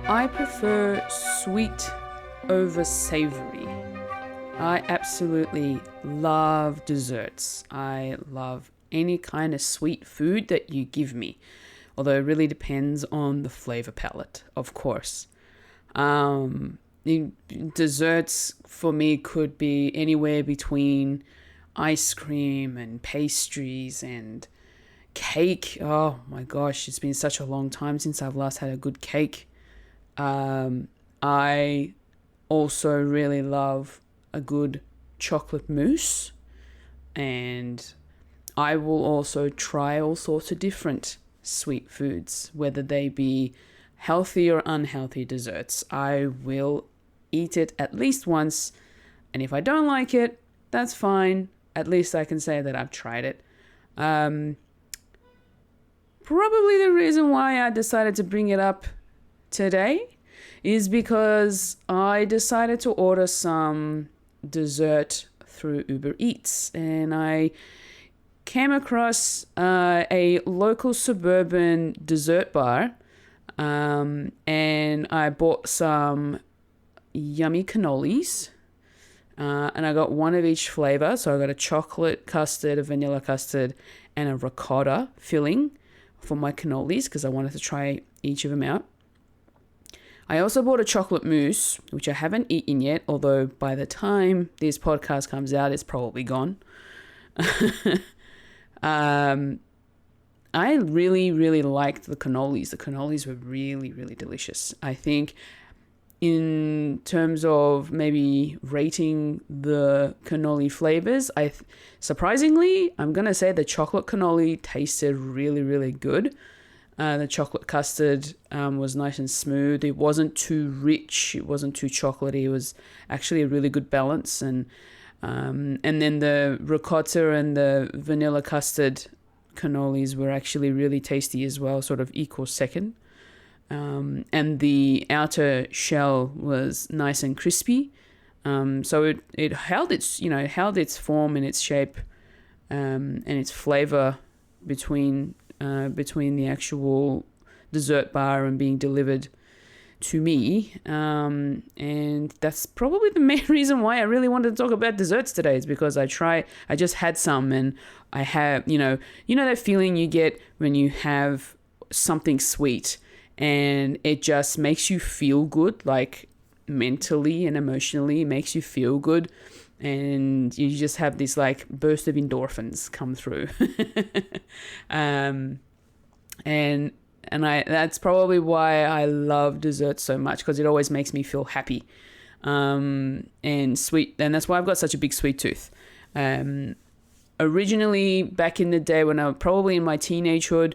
I prefer sweet over savory. I absolutely love desserts. I love any kind of sweet food that you give me, although it really depends on the flavor palette, of course. Desserts for me could be anywhere between ice cream and pastries and cake. Oh my gosh, it's been such a long time since I've last had a good cake. I also really love a good chocolate mousse, and I will also try all sorts of different sweet foods, whether they be healthy or unhealthy desserts. I will eat it at least once, and if I don't like it, that's fine. At least I can say that I've tried it. Probably the reason why I decided to bring it up today is because I decided to order some dessert through Uber Eats, and I came across a local suburban dessert bar, and I bought some yummy cannolis, and I got one of each flavor. So I got a chocolate custard, a vanilla custard, and a ricotta filling for my cannolis because I wanted to try each of them out. I also bought a chocolate mousse, which I haven't eaten yet, although by the time this podcast comes out, it's probably gone. I really, really liked the cannolis. The cannolis were really, really delicious. I think in terms of maybe rating the cannoli flavors, surprisingly, I'm going to say the chocolate cannoli tasted really, really good. The chocolate custard was nice and smooth. It wasn't too rich. It wasn't too chocolatey. It was actually a really good balance. And then the ricotta and the vanilla custard cannolis were actually really tasty as well, sort of equal second. And the outer shell was nice and crispy. So it held its form and its shape, and its flavor between the actual dessert bar and being delivered to me. And that's probably the main reason why I really wanted to talk about desserts today, is because I just had some, and I have, you know that feeling you get when you have something sweet and it just makes you feel good, like mentally and emotionally, it makes you feel good. And you just have this like burst of endorphins come through. And that's probably why I love dessert so much, because it always makes me feel happy. And sweet, and that's why I've got such a big sweet tooth. Originally, back in the day when I was probably in my teenagehood,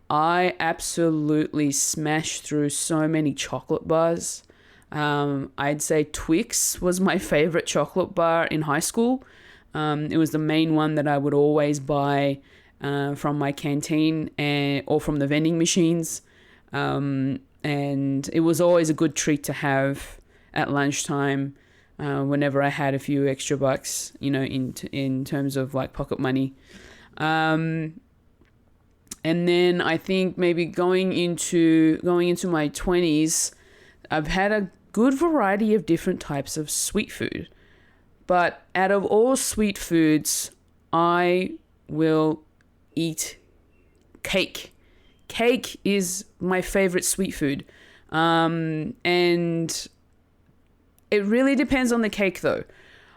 I absolutely smashed through so many chocolate bars. I'd say Twix was my favorite chocolate bar in high school. It was the main one that I would always buy from my canteen or from the vending machines. And it was always a good treat to have at lunchtime whenever I had a few extra bucks, in terms of like pocket money. And then I think maybe going into my 20s, I've had a good variety of different types of sweet food. But out of all sweet foods, I will eat cake. Cake is my favorite sweet food. And it really depends on the cake though.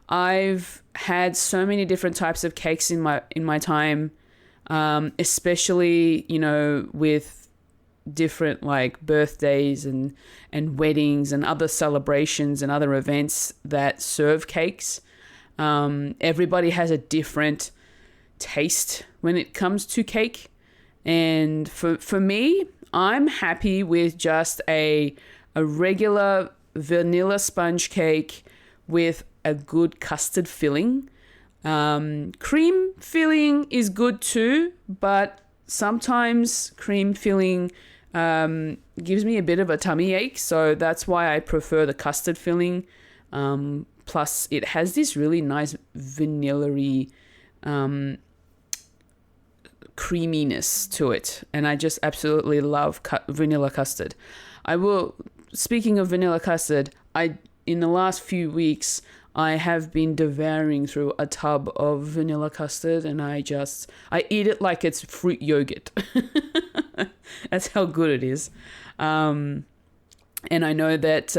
I've had so many different types of cakes in my time, especially, with different like birthdays and weddings and other celebrations and other events that serve cakes. Everybody has a different taste when it comes to cake. And for me, I'm happy with just a regular vanilla sponge cake with a good custard filling. Cream filling is good too, but sometimes cream filling gives me a bit of a tummy ache, so that's why I prefer the custard filling. Plus, it has this really nice vanilla-y creaminess to it, and I just absolutely love vanilla custard. I will speaking of vanilla custard, in the last few weeks, I have been devouring through a tub of vanilla custard, and I eat it like it's fruit yogurt. That's how good it is. And I know that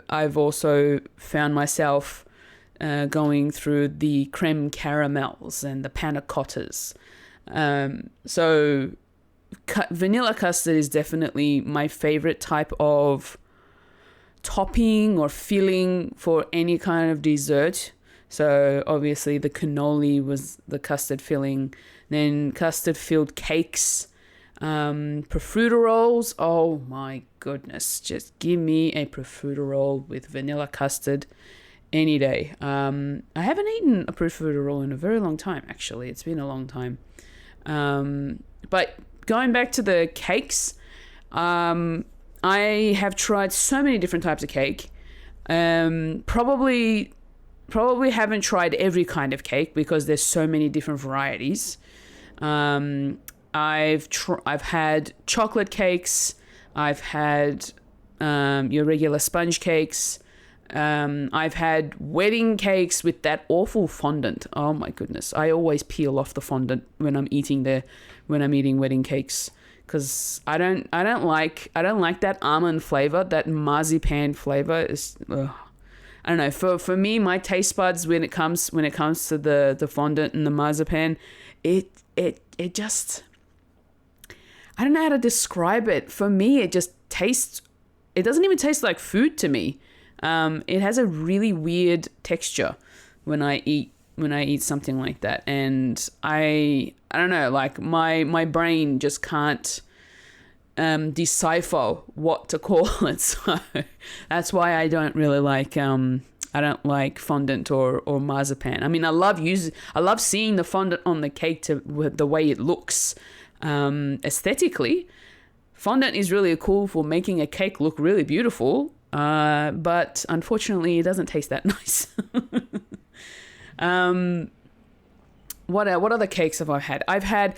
I've also found myself going through the creme caramels and the panna cottas. So vanilla custard is definitely my favorite type of topping or filling for any kind of dessert. So obviously the cannoli was the custard filling, then custard filled cakes, profiteroles. Oh my goodness, just give me a profiterole with vanilla custard any day. I haven't eaten a profiterole in a very long time, actually. It's been a long time. But going back to the cakes, I have tried so many different types of cake. Probably haven't tried every kind of cake because there's so many different varieties. I've had chocolate cakes. I've had your regular sponge cakes. I've had wedding cakes with that awful fondant. Oh my goodness! I always peel off the fondant when I'm eating wedding cakes. Because I don't like that almond flavor, that marzipan flavor is. Ugh. I don't know. For me, my taste buds when it comes to the fondant and the marzipan, it just, I don't know how to describe it. For me, it just tastes. It doesn't even taste like food to me. It has a really weird texture when I eat something like that, and I don't know, like my brain just can't decipher what to call it. So that's why I don't really like fondant or marzipan. I mean, I love seeing the fondant on the cake with the way it looks aesthetically. Fondant is really cool for making a cake look really beautiful, but unfortunately, it doesn't taste that nice. What other cakes have I had? I've had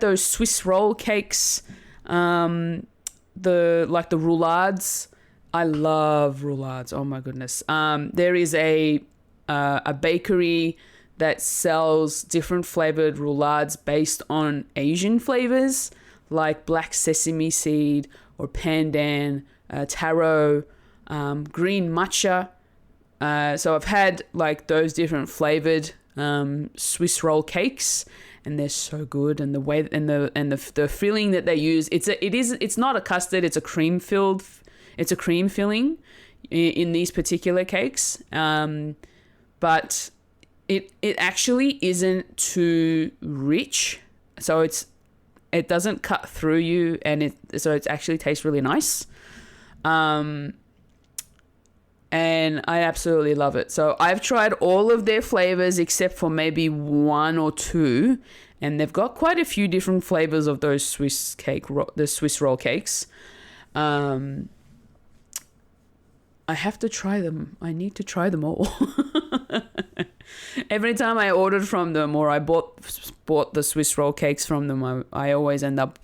those Swiss roll cakes, the roulades. I love roulades. Oh my goodness. There is a bakery that sells different flavored roulades based on Asian flavors, like black sesame seed or pandan, taro, green matcha. So I've had like those different flavored Swiss roll cakes, and they're so good. And the way and the filling that they use, it's not a custard, it's a cream filling in these particular cakes. But it actually isn't too rich, so it doesn't cut through you, and it actually tastes really nice. And I absolutely love it. So I've tried all of their flavors except for maybe one or two, and they've got quite a few different flavors of those the Swiss roll cakes. I have to try them. I need to try them all. Every time I ordered from them or I bought the Swiss roll cakes from them, I always end up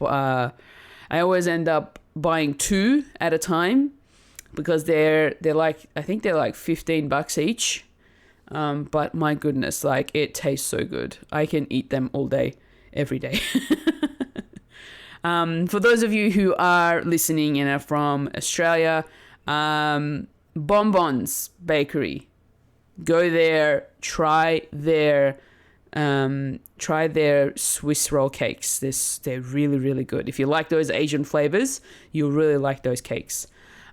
buying two at a time, because they're like, I think they're like $15 each. But my goodness, like, it tastes so good. I can eat them all day, every day. For those of you who are listening and are from Australia, Bonbons Bakery, go there, try their Swiss roll cakes. They're really, really good. If you like those Asian flavors, you'll really like those cakes.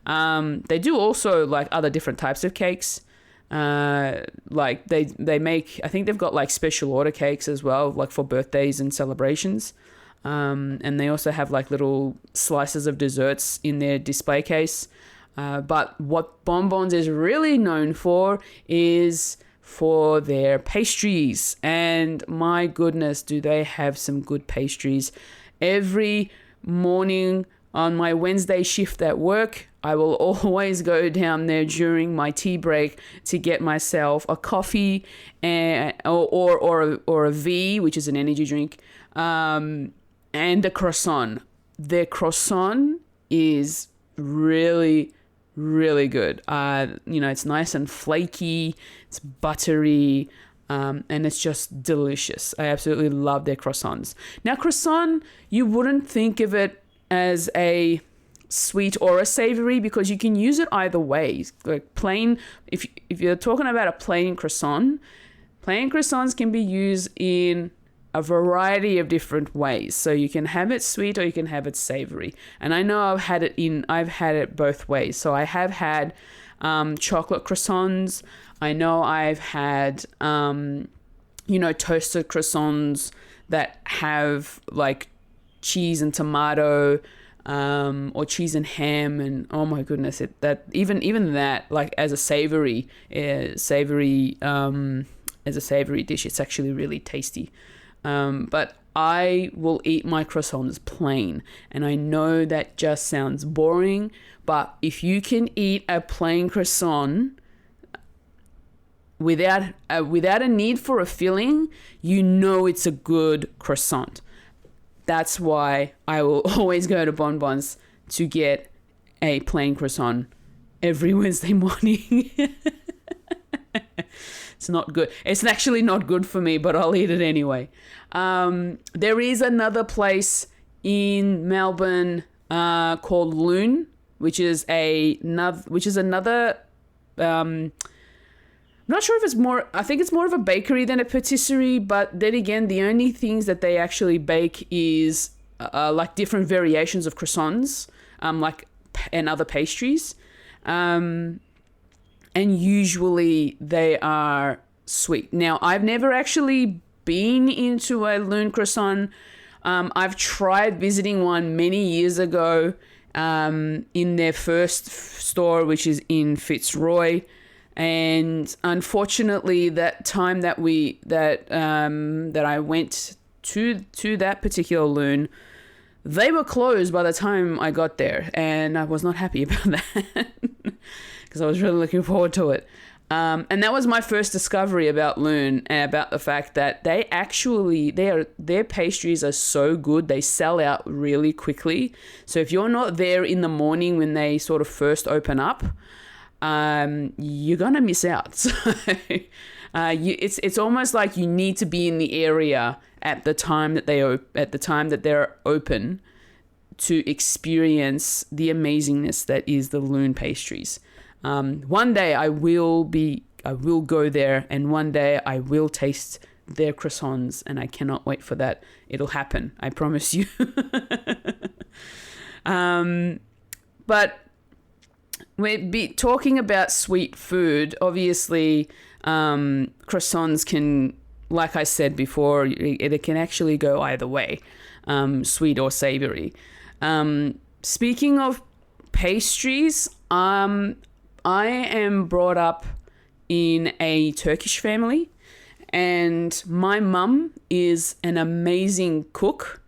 They do also like other different types of cakes. Like they make, I think they've got like special order cakes as well, like for birthdays and celebrations. And they also have like little slices of desserts in their display case. But what Bonbons is really known for is for their pastries. And my goodness, do they have some good pastries. Every morning on my Wednesday shift at work, I will always go down there during my tea break to get myself a coffee or a V, which is an energy drink, and a croissant. Their croissant is really, really good. It's nice and flaky, it's buttery, and it's just delicious. I absolutely love their croissants. Now, croissant, you wouldn't think of it as a sweet or a savory because you can use it either way. Like plain, if you're talking about a plain croissant, plain croissants can be used in a variety of different ways. So you can have it sweet or you can have it savory. And I know I've had it both ways. So I have had chocolate croissants. I know I've had toasted croissants that have like cheese and tomato, or cheese and ham, and oh my goodness, even that, like as a savory dish, it's actually really tasty. But I will eat my croissants plain, and I know that just sounds boring, but if you can eat a plain croissant without a need for a filling, you know it's a good croissant. That's why I will always go to Bon Bon's to get a plain croissant every Wednesday morning. It's not good. It's actually not good for me, but I'll eat it anyway. There is another place in Melbourne called Loon, which is another. I'm not sure if it's more. I think it's more of a bakery than a patisserie. But then again, the only things that they actually bake is like different variations of croissants, and other pastries. And usually they are sweet. Now, I've never actually been into a Loon croissant. I've tried visiting one many years ago in their first store, which is in Fitzroy. And unfortunately, that time that I went to that particular Loon, they were closed by the time I got there, and I was not happy about that because I was really looking forward to it. And that was my first discovery about Loon, and about the fact that their pastries are so good, they sell out really quickly. So if you're not there in the morning when they sort of first open up, you're gonna miss out. So it's almost like you need to be in the area at the time that they're open to experience the amazingness that is the Loon pastries. One day I will go there, and one day I will taste their croissants, and I cannot wait for that. It'll happen, I promise you. But we're talking about sweet food. Obviously, croissants can, like I said before, it can actually go either way, sweet or savory. Speaking of pastries, I am brought up in a Turkish family, and my mum is an amazing cook.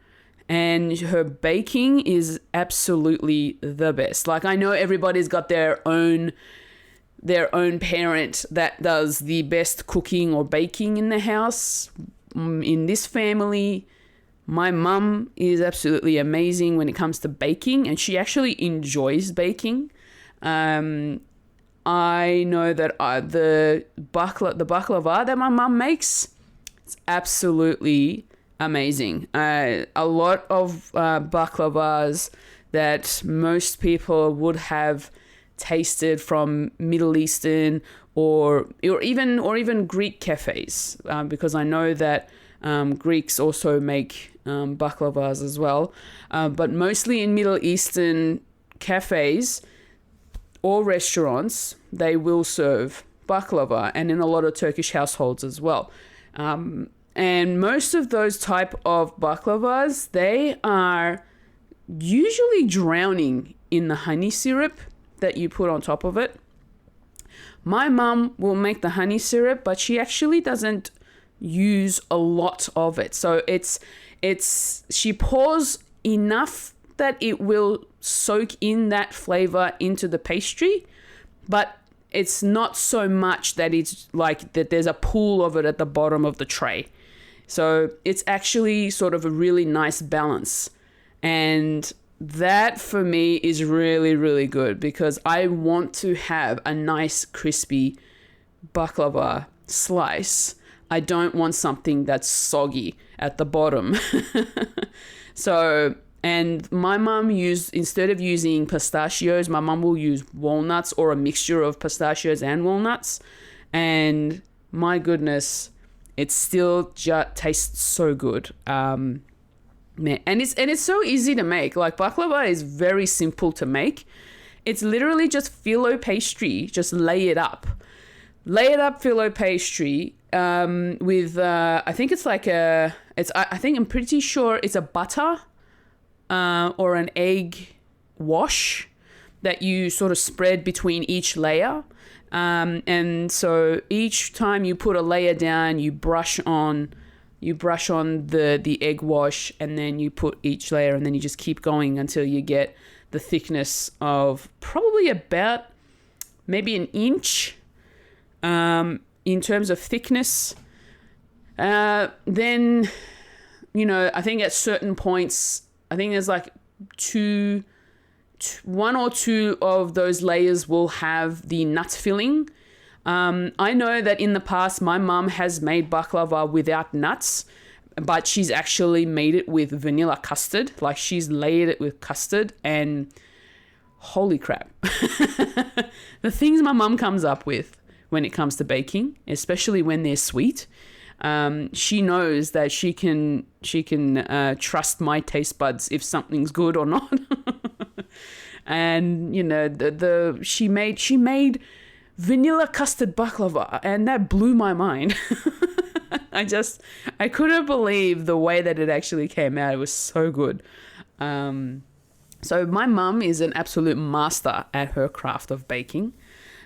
And her baking is absolutely the best. Like, I know everybody's got their own parent that does the best cooking or baking in the house. In this family, my mum is absolutely amazing when it comes to baking, and she actually enjoys baking. I know that the baklava that my mum makes, it's absolutely amazing. A lot of baklavas that most people would have tasted from Middle Eastern or even Greek cafes, because I know that Greeks also make baklavas as well. But mostly in Middle Eastern cafes or restaurants, they will serve baklava, and in a lot of Turkish households as well. And most of those type of baklavas, they are usually drowning in the honey syrup that you put on top of it. My mum will make the honey syrup, but she actually doesn't use a lot of it. So she pours enough that it will soak in that flavor into the pastry, but it's not so much that it's like that there's a pool of it at the bottom of the tray. So it's actually sort of a really nice balance. And that for me is really, really good because I want to have a nice crispy baklava slice. I don't want something that's soggy at the bottom. So, and my mum instead of using pistachios, my mum will use walnuts or a mixture of pistachios and walnuts. And my goodness, it still just tastes so good. Man, and it's so easy to make. Like, baklava is very simple to make. It's literally just phyllo pastry. Just lay it up phyllo pastry with I think it's like I'm pretty sure it's a butter or an egg wash that you sort of spread between each layer. And so each time you put a layer down, you brush on the egg wash, and then you put each layer, and then you just keep going until you get the thickness of probably about maybe an inch in terms of thickness. Then, I think at certain points, I think there's like one or two of those layers will have the nut filling. I know that in the past, my mum has made baklava without nuts, but she's actually made it with vanilla custard. Like, she's layered it with custard, and holy crap. The things my mum comes up with when it comes to baking, especially when they're sweet, she knows that she can trust my taste buds if something's good or not. And she made vanilla custard baklava, and that blew my mind. I couldn't believe the way that it actually came out. It was so good. So my mum is an absolute master at her craft of baking.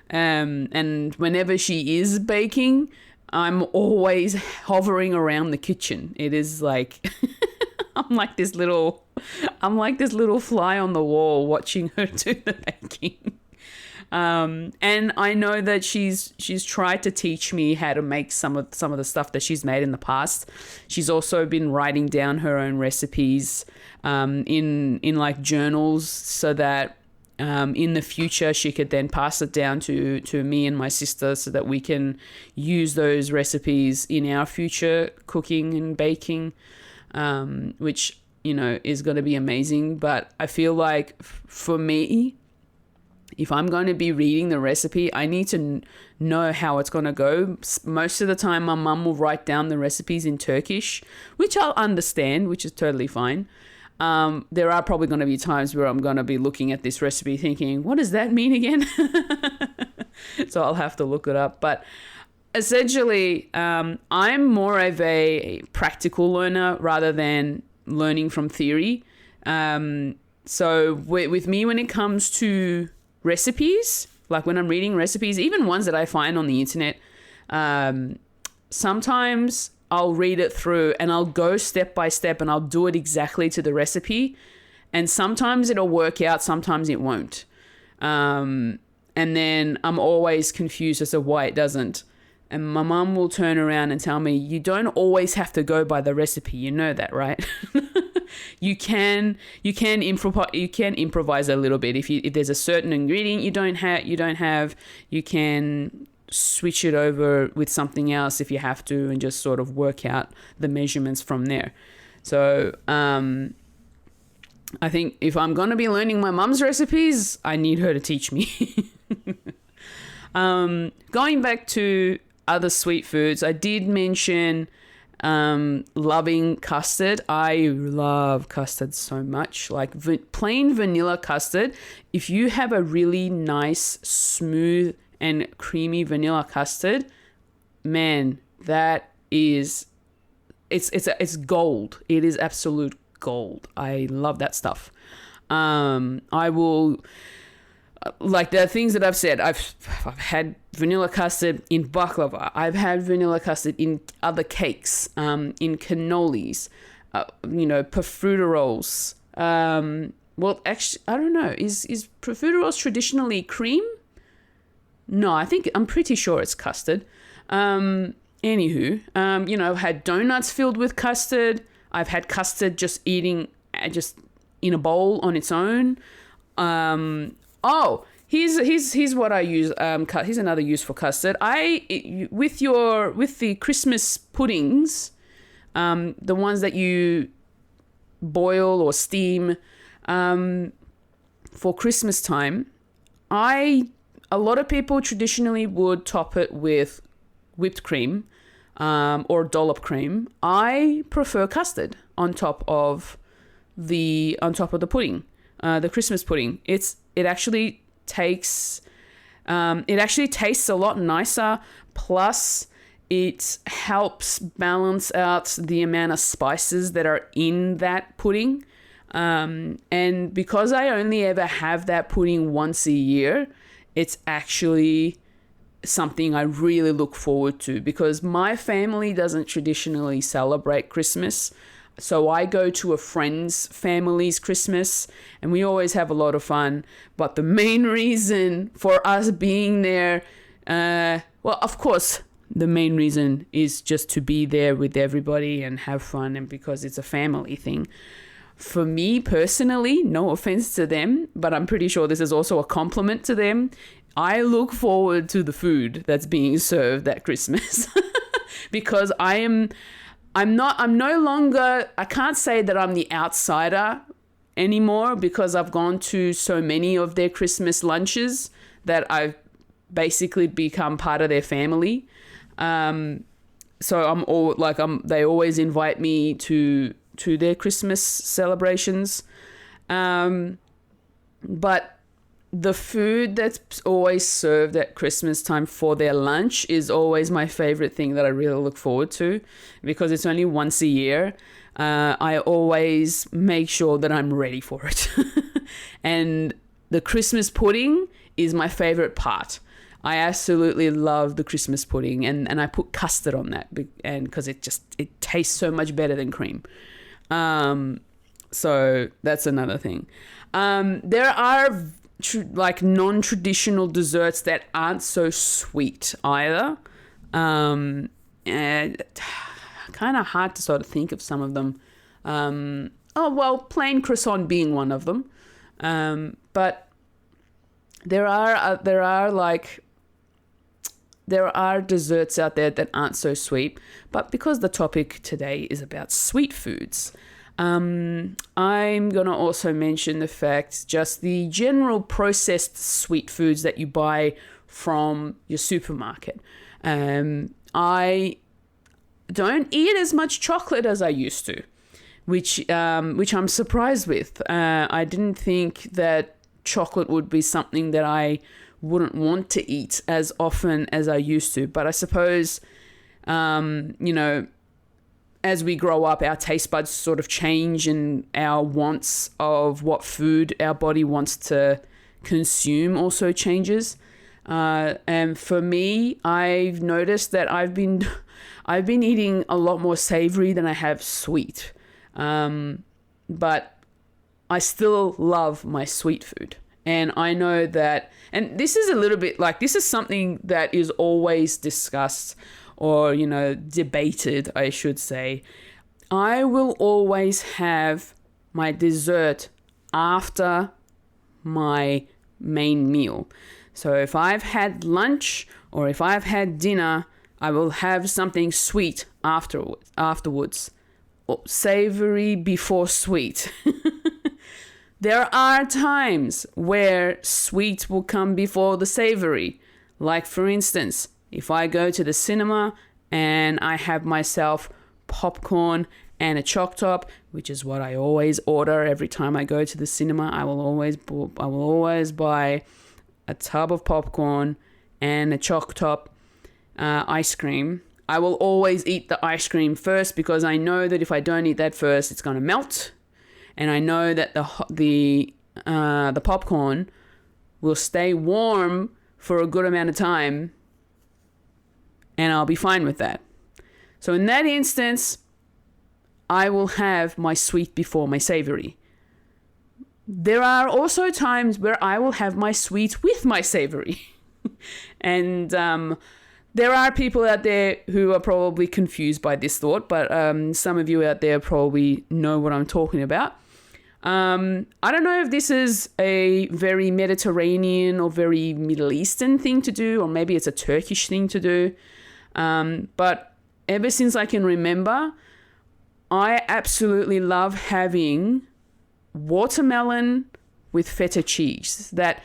And whenever she is baking, I'm always hovering around the kitchen. It is like I'm like this little fly on the wall watching her do the baking. And I know that she's tried to teach me how to make some of the stuff that she's made in the past. She's also been writing down her own recipes in like journals, so that in the future she could then pass it down to me and my sister, so that we can use those recipes in our future cooking and baking, which is going to be amazing. But I feel like for me, if I'm going to be reading the recipe, I need to know how it's going to go. Most of the time, my mum will write down the recipes in Turkish, which I'll understand, which is totally fine. There are probably going to be times where I'm going to be looking at this recipe thinking, what does that mean again? So I'll have to look it up. But essentially, I'm more of a practical learner rather than learning from theory. So with me, when it comes to recipes, like when I'm reading recipes, even ones that I find on the internet, sometimes I'll read it through and I'll go step by step and I'll do it exactly to the recipe. And sometimes it'll work out, sometimes it won't. And then I'm always confused as to why it doesn't. And my mum will turn around and tell me, you don't always have to go by the recipe. You know that, right? You can improvise a little bit. If there's a certain ingredient you don't have, you can switch it over with something else if you have to, and just sort of work out the measurements from there. So I think if I'm going to be learning my mum's recipes, I need her to teach me. Going back to other sweet foods, I did mention loving custard. I love custard so much. Like plain vanilla custard. If you have a really nice, smooth and creamy vanilla custard, man, that is, it's gold. It is absolute gold. I love that stuff. I will, like the things that I've said, I've had vanilla custard in baklava. I've had vanilla custard in other cakes, in cannolis, profiteroles. Well, actually, I don't know. Is profiteroles traditionally cream? No, I'm pretty sure it's custard. Anywho, I've had donuts filled with custard. I've had custard just in in a bowl on its own. Here's what I use. Here's another use for custard. With the Christmas puddings, the ones that you boil or steam for Christmas time, a lot of people traditionally would top it with whipped cream or dollop cream. I prefer custard on top of the pudding, the Christmas pudding. It actually tastes a lot nicer. Plus, it helps balance out the amount of spices that are in that pudding. And because I only ever have that pudding once a year, it's actually something I really look forward to, because my family doesn't traditionally celebrate Christmas. So I go to a friend's family's Christmas and we always have a lot of fun. But the main reason for us being there, well, of course, the main reason is just to be there with everybody and have fun, and because it's a family thing. For me personally, no offense to them, but I'm pretty sure this is also a compliment to them, I look forward to the food that's being served at Christmas because I'm no longer, I can't say that I'm the outsider anymore, because I've gone to so many of their Christmas lunches that I've basically become part of their family. So they always invite me to their Christmas celebrations. But the food that's always served at Christmas time for their lunch is always my favorite thing that I really look forward to, because it's only once a year. I always make sure that I'm ready for it. And the Christmas pudding is my favorite part. I absolutely love the Christmas pudding, and I put custard on that, and because it tastes so much better than cream. So that's another thing. There are non-traditional desserts that aren't so sweet either. And kind of hard to sort of think of some of them. Plain croissant being one of them. But there are desserts out there that aren't so sweet. But because the topic today is about sweet foods, I'm going to also mention the fact, just the general processed sweet foods that you buy from your supermarket. I don't eat as much chocolate as I used to, which I'm surprised with. I didn't think that chocolate would be something that I wouldn't want to eat as often as I used to. But I suppose, as we grow up, our taste buds sort of change, and our wants of what food our body wants to consume also changes. And for me, I've noticed that I've been eating a lot more savory than I have sweet. But I still love my sweet food. And I know that, and this is a little bit this is something that is always discussed, or, debated, I should say. I will always have my dessert after my main meal. So if I've had lunch or if I've had dinner, I will have something sweet afterwards. Savory before sweet. There are times where sweet will come before the savory. Like, for instance, if I go to the cinema and I have myself popcorn and a choc top, which is what I always order every time I go to the cinema, I will always buy a tub of popcorn and a choc top ice cream. I will always eat the ice cream first, because I know that if I don't eat that first, it's going to melt, and I know that the popcorn will stay warm for a good amount of time, and I'll be fine with that. So in that instance, I will have my sweet before my savory. There are also times where I will have my sweet with my savory. And there are people out there who are probably confused by this thought, but some of you out there probably know what I'm talking about. I don't know if this is a very Mediterranean or very Middle Eastern thing to do, or maybe it's a Turkish thing to do. But ever since I can remember, I absolutely love having watermelon with feta cheese. That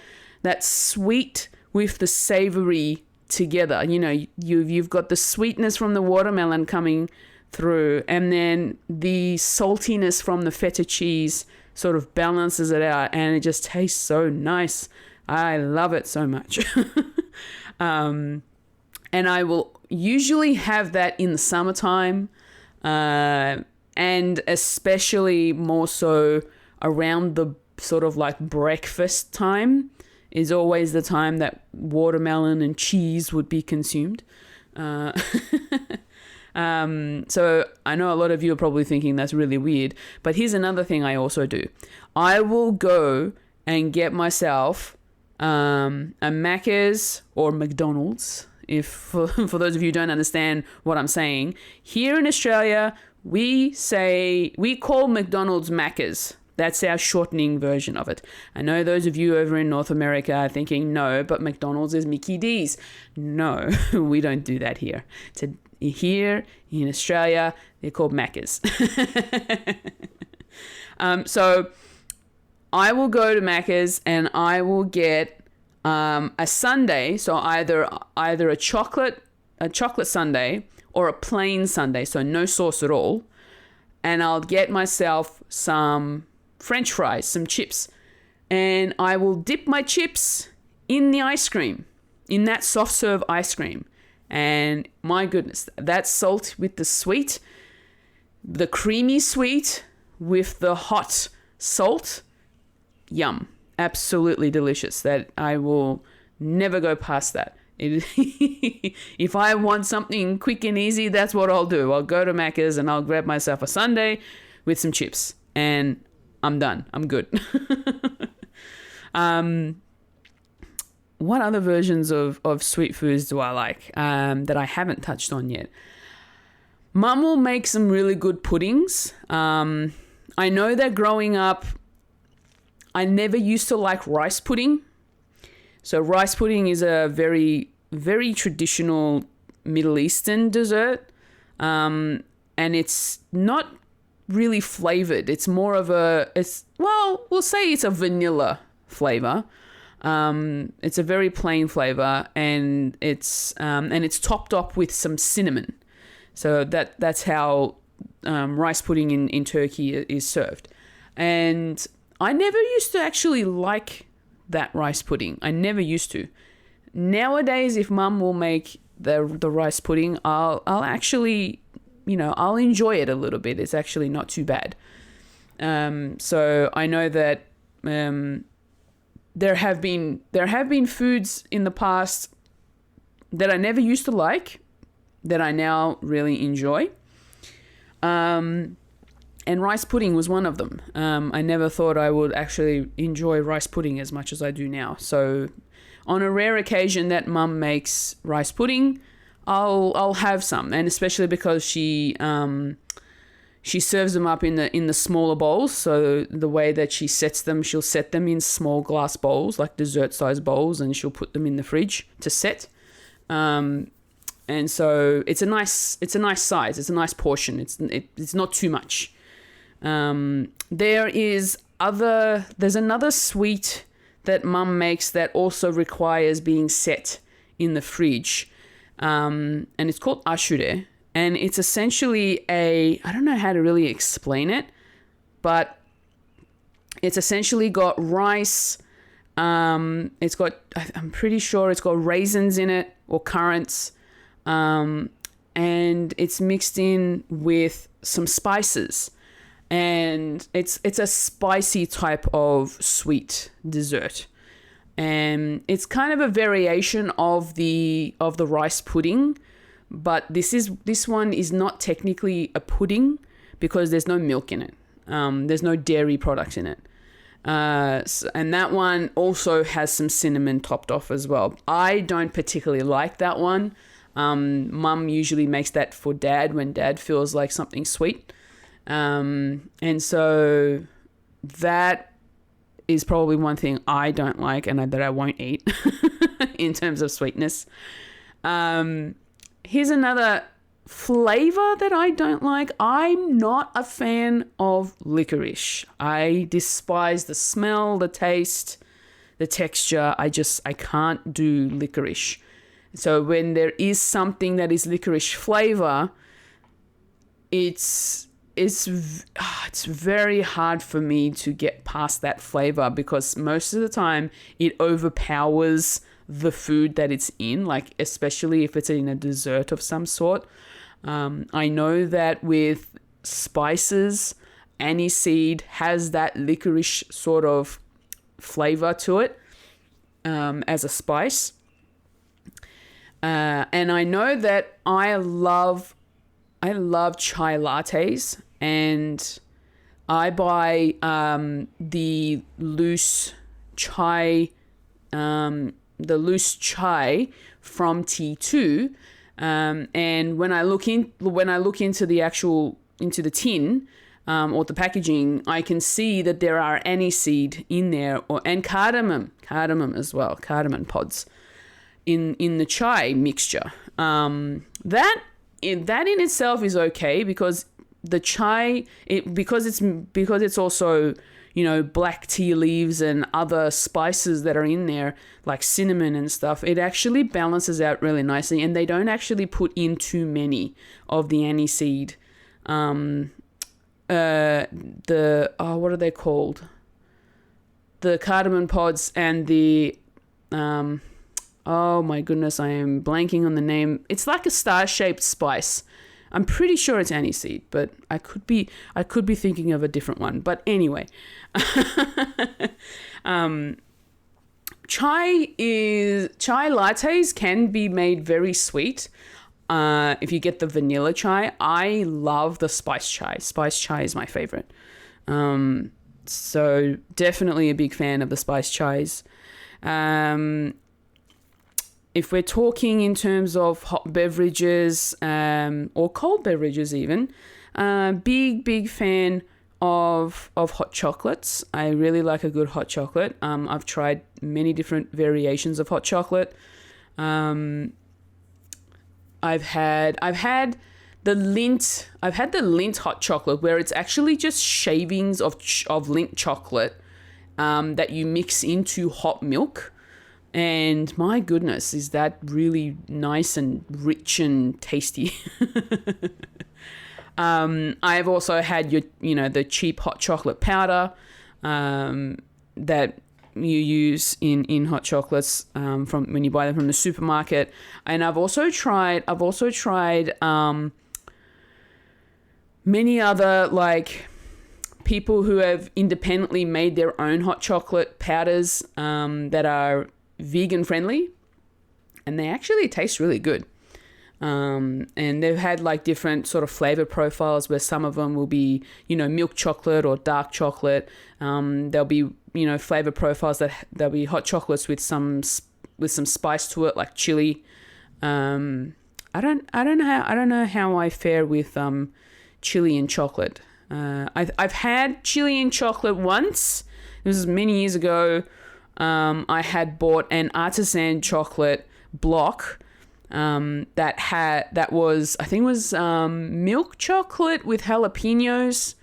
sweet with the savory together. You know, you've got the sweetness from the watermelon coming through, and then the saltiness from the feta cheese sort of balances it out, and it just tastes so nice. I love it so much. And I will usually have that in the summertime, and especially more so around the sort of like breakfast time is always the time that watermelon and cheese would be consumed. So I know a lot of you are probably thinking that's really weird, but here's another thing I also do. I will go and get myself a Macca's or McDonald's. If for those of you who don't understand what I'm saying, here in Australia, we call McDonald's Macca's. That's our shortening version of it. I know those of you over in North America are thinking, no, but McDonald's is Mickey D's. No, we don't do that here. Here in Australia, they're called Macca's. So I will go to Macca's and I will get a sundae. So either a chocolate sundae or a plain sundae, so no sauce at all. And I'll get myself some French fries, some chips, and I will dip my chips in the ice cream, in that soft serve ice cream. And my goodness, that salt with the sweet, the creamy sweet with the hot salt, yum. Absolutely delicious. That I will never go past that. If I want something quick and easy, that's what I'll do. I'll go to Macca's and I'll grab myself a sundae with some chips and I'm done. I'm good. What other versions of sweet foods do I like that I haven't touched on yet? Mum will make some really good puddings. I know that growing up, I never used to like rice pudding. So rice pudding is a very, very traditional Middle Eastern dessert. And it's not really flavored. It's more of we'll say it's a vanilla flavor. It's a very plain flavor, and it's topped up with some cinnamon. So that's how rice pudding in Turkey is served. And I never used to actually like that rice pudding. I never used to. Nowadays, if Mum will make the rice pudding, I'll actually, I'll enjoy it a little bit. It's actually not too bad. So I know that there have been foods in the past that I never used to like that I now really enjoy. And rice pudding was one of them. I never thought I would actually enjoy rice pudding as much as I do now. So on a rare occasion that Mum makes rice pudding, I'll have some, and especially because she serves them up in the smaller bowls. So the way that she sets them, she'll set them in small glass bowls, like dessert sized bowls, and she'll put them in the fridge to set. And so it's a nice size. It's a nice portion. It's not too much. There's another sweet that Mum makes that also requires being set in the fridge. And it's called ashure. And it's essentially I don't know how to really explain it, but it's essentially got rice. I'm pretty sure it's got raisins in it or currants. And it's mixed in with some spices. And it's a spicy type of sweet dessert. And it's kind of a variation of the rice pudding, but this one is not technically a pudding because there's no milk in it. There's no dairy products in it. And that one also has some cinnamon topped off as well. I don't particularly like that one. Mum usually makes that for Dad when Dad feels like something sweet. And so that is probably one thing I don't like and that I won't eat in terms of sweetness. Here's another flavor that I don't like. I'm not a fan of licorice. I despise the smell, the taste, the texture. I can't do licorice. So when there is something that is licorice flavor, it's very hard for me to get past that flavor, because most of the time it overpowers the food that it's in, like especially if it's in a dessert of some sort. I know that with spices, aniseed has that licorice sort of flavor to it as a spice. And I know that I love chai lattes, and I buy the loose chai from T2, and when I look into the tin or the packaging, I can see that there are aniseed in there, and cardamom as well, cardamom pods in the chai mixture. That in itself is okay, because the chai, because it's also, you know, black tea leaves and other spices that are in there, like cinnamon and stuff, it actually balances out really nicely, and they don't actually put in too many of the aniseed. What are they called? The cardamom pods and the oh my goodness, I am blanking on the name. It's like a star-shaped spice. I'm pretty sure it's aniseed, but I could be thinking of a different one. But anyway, chai lattes can be made very sweet. If you get the vanilla chai, I love the spice chai. Spice chai is my favorite. So definitely a big fan of the spice chais. If we're talking in terms of hot beverages, or cold beverages even, big fan of hot chocolates. I really like a good hot chocolate. I've tried many different variations of hot chocolate. I've had the Lindt hot chocolate, where it's actually just shavings of Lindt chocolate that you mix into hot milk. And my goodness, is that really nice and rich and tasty. I've also had the cheap hot chocolate powder that you use in hot chocolates from when you buy them from the supermarket. And I've also tried many other, like, people who have independently made their own hot chocolate powders that are vegan friendly, and they actually taste really good. And they've had like different sort of flavor profiles, where some of them will be, milk chocolate or dark chocolate. There'll be, flavor profiles there'll be hot chocolates with some spice to it, like chili. I don't know how I fare with chili and chocolate. I've had chili and chocolate once. This was many years ago. I had bought an artisan chocolate block that was milk chocolate with jalapenos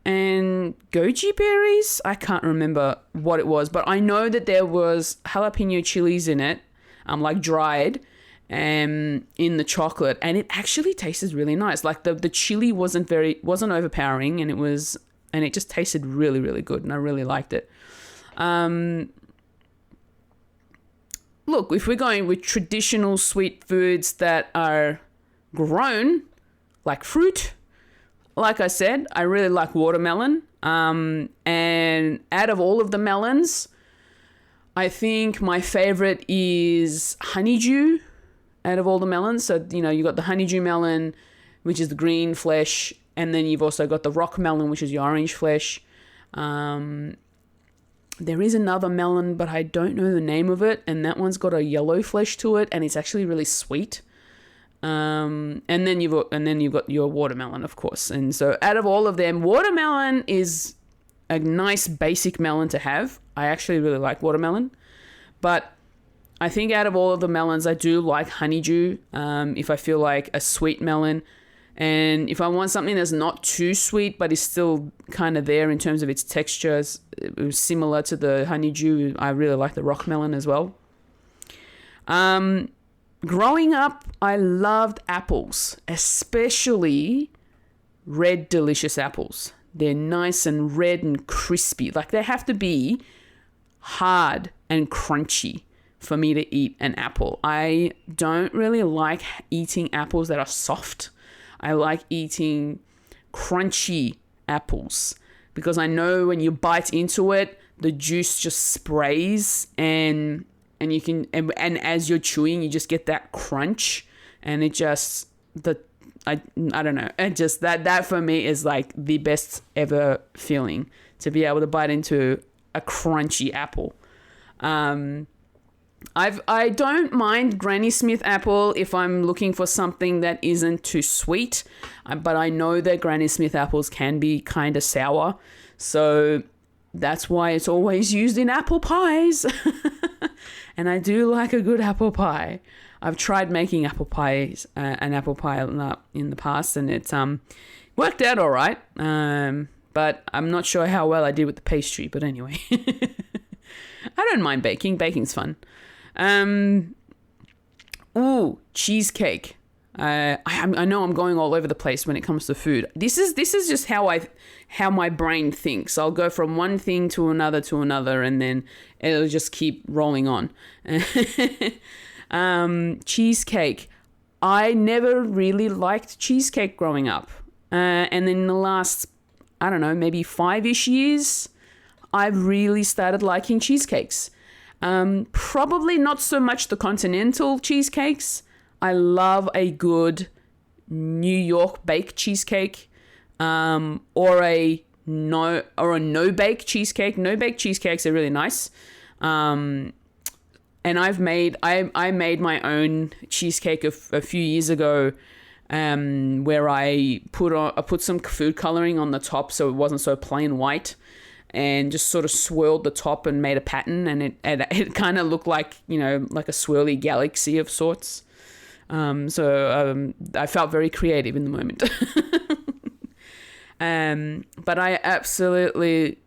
and goji berries. I can't remember what it was, but I know that there was jalapeno chilies in it, like dried, in the chocolate, and it actually tasted really nice. Like the chili wasn't overpowering, and it just tasted really, really good, and I really liked it. Look, if we're going with traditional sweet foods that are grown, like fruit, like I said, I really like watermelon. And out of all of the melons, I think my favorite is honeydew out of all the melons. So, you got the honeydew melon, which is the green flesh, and then you've also got the rock melon, which is the orange flesh. There is another melon, but I don't know the name of it, and that one's got a yellow flesh to it, and it's actually really sweet. And then you've got your watermelon, of course. And so out of all of them, watermelon is a nice basic melon to have. I actually really like watermelon, but I think out of all of the melons, I do like honeydew. If I feel like a sweet melon, and if I want something that's not too sweet but is still kind of there in terms of its textures, it was similar to the honeydew. I really like the rock melon as well. Growing up, I loved apples, especially red delicious apples. They're nice and red and crispy. Like, they have to be hard and crunchy for me to eat an apple. I don't really like eating apples that are soft. I like eating crunchy apples because I know when you bite into it, the juice just sprays and you can, and as you're chewing, you just get that crunch, and it just, I don't know. It just, that for me is like the best ever feeling, to be able to bite into a crunchy apple. I don't mind Granny Smith apple if I'm looking for something that isn't too sweet, but I know that Granny Smith apples can be kind of sour, so that's why it's always used in apple pies. And I do like a good apple pie. I've tried making apple pies, an apple pie in the past, and it's worked out all right. But I'm not sure how well I did with the pastry. But anyway, I don't mind baking. Baking's fun. Cheesecake. I know I'm going all over the place when it comes to food. This is just how my brain thinks. I'll go from one thing to another, and then it'll just keep rolling on. Cheesecake. I never really liked cheesecake growing up. And in the last, I don't know, maybe 5-ish years, I've really started liking cheesecakes. Probably not so much the continental cheesecakes. I love a good New York baked cheesecake, or a no bake cheesecake. No bake cheesecakes are really nice. And I made my own cheesecake a few years ago, where I put some food coloring on the top so it wasn't so plain white, and just sort of swirled the top and made a pattern, and it kind of looked like, like a swirly galaxy of sorts. So I felt very creative in the moment. But I absolutely,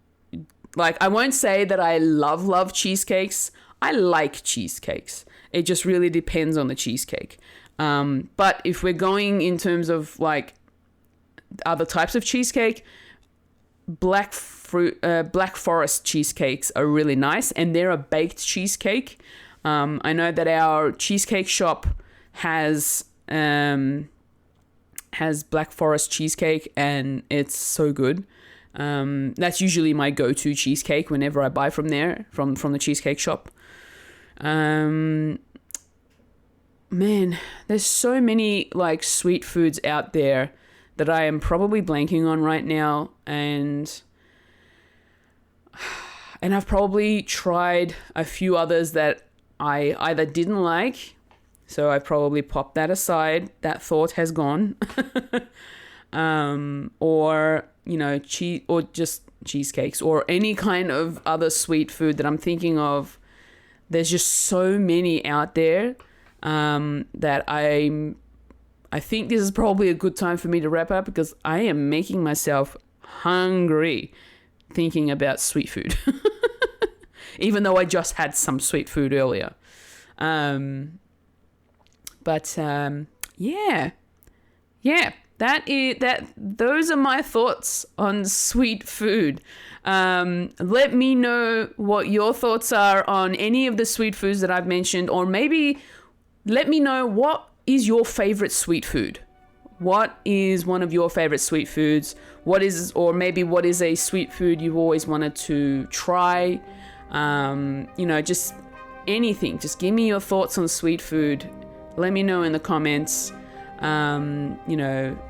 I won't say that I love cheesecakes. I like cheesecakes. It just really depends on the cheesecake. But if we're going in terms of other types of cheesecake, Black Forest cheesecakes are really nice, and they're a baked cheesecake. I know that our cheesecake shop has Black Forest cheesecake, and it's so good. That's usually my go-to cheesecake whenever I buy from there, from the cheesecake shop. Man, there's so many sweet foods out there that I am probably blanking on right now, and I've probably tried a few others that I either didn't like, so I probably popped that aside. That thought has gone. Or or just cheesecakes, or any kind of other sweet food that I'm thinking of. There's just so many out there that I think this is probably a good time for me to wrap up, because I am making myself hungry thinking about sweet food. Even though I just had some sweet food earlier. Those are my thoughts on sweet food. Let me know what your thoughts are on any of the sweet foods that I've mentioned, or maybe let me know what is your favorite sweet food. What is one of your favorite sweet foods? What is a sweet food you've always wanted to try? Just anything. Just give me your thoughts on sweet food. Let me know in the comments.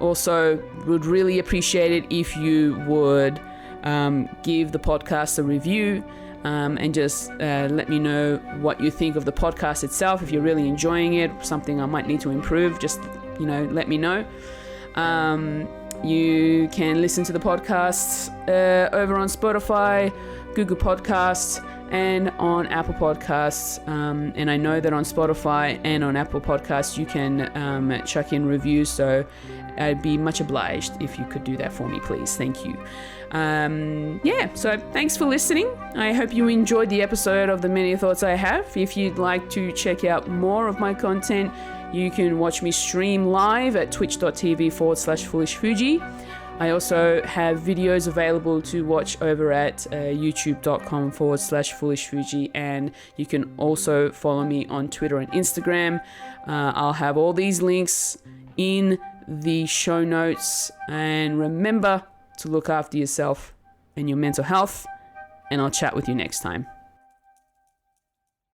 Also would really appreciate it if you would give the podcast a review, and just let me know what you think of the podcast itself. If you're really enjoying it, something I might need to improve, just let me know. You can listen to the podcasts over on Spotify, Google Podcasts, and on Apple Podcasts. And I know that on Spotify and on Apple Podcasts, you can chuck in reviews. So I'd be much obliged if you could do that for me, please. Thank you. So thanks for listening. I hope you enjoyed the episode of The Many Thoughts I Have. If you'd like to check out more of my content, you can watch me stream live at twitch.tv/foolishfuji. I also have videos available to watch over at youtube.com/foolishfuji, and you can also follow me on Twitter and Instagram. I'll have all these links in the show notes, and remember to look after yourself and your mental health, and I'll chat with you next time.